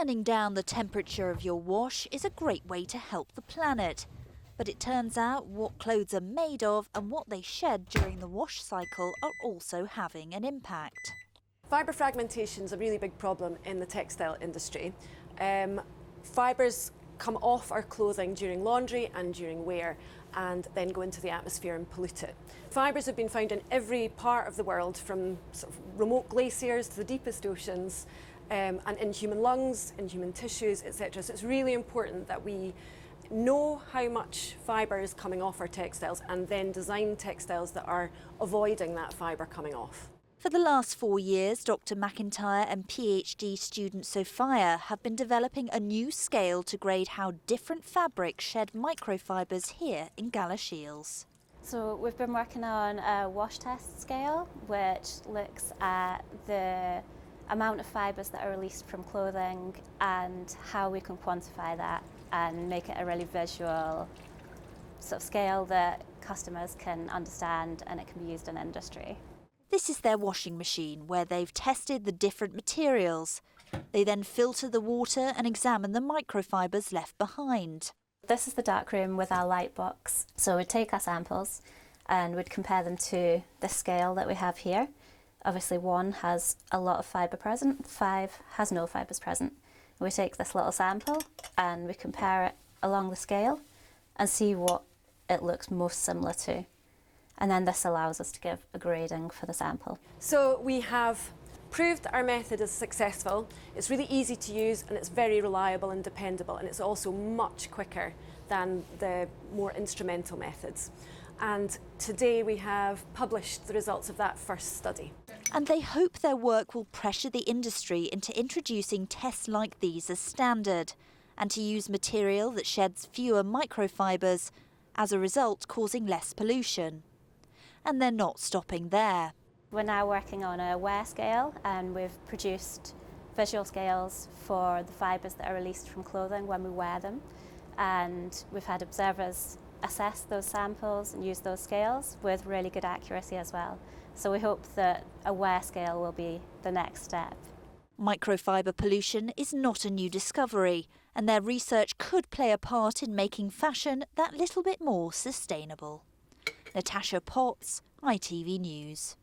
Turning down the temperature of your wash is a great way to help the planet. But it turns out what clothes are made of and what they shed during the wash cycle are also having an impact. Fibre fragmentation is a really big problem in the textile industry. Fibres come off our clothing during laundry and during wear and then go into the atmosphere and pollute it. Fibres have been found in every part of the world, from sort of remote glaciers to the deepest oceans, and in human lungs, in human tissues, etc. So it's really important that we know how much fibre is coming off our textiles and then design textiles that are avoiding that fibre coming off. For the last 4 years, Dr. McIntyre and PhD student Sophia have been developing a new scale to grade how different fabrics shed microfibres here in Galashiels. So we've been working on a wash test scale, which looks at the amount of fibres that are released from clothing and how we can quantify that and make it a really visual sort of scale that customers can understand and it can be used in industry. This is their washing machine where they've tested the different materials. They then filter the water and examine the microfibres left behind. This is the darkroom with our light box. So we'd take our samples and we'd compare them to the scale that we have here. Obviously 1 has a lot of fibre present, 5 has no fibres present. We take this little sample and we compare it along the scale and see what it looks most similar to. And then this allows us to give a grading for the sample. So we have proved that our method is successful. It's really easy to use and it's very reliable and dependable, and it's also much quicker than the more instrumental methods. And today we have published the results of that first study. And they hope their work will pressure the industry into introducing tests like these as standard and to use material that sheds fewer microfibres, as a result causing less pollution. And they're not stopping there. We're now working on a wear scale and we've produced visual scales for the fibres that are released from clothing when we wear them. And we've had observers assess those samples and use those scales with really good accuracy as well. So we hope that a wear scale will be the next step. Microfibre pollution is not a new discovery, and their research could play a part in making fashion that little bit more sustainable. Natasha Potts, ITV News.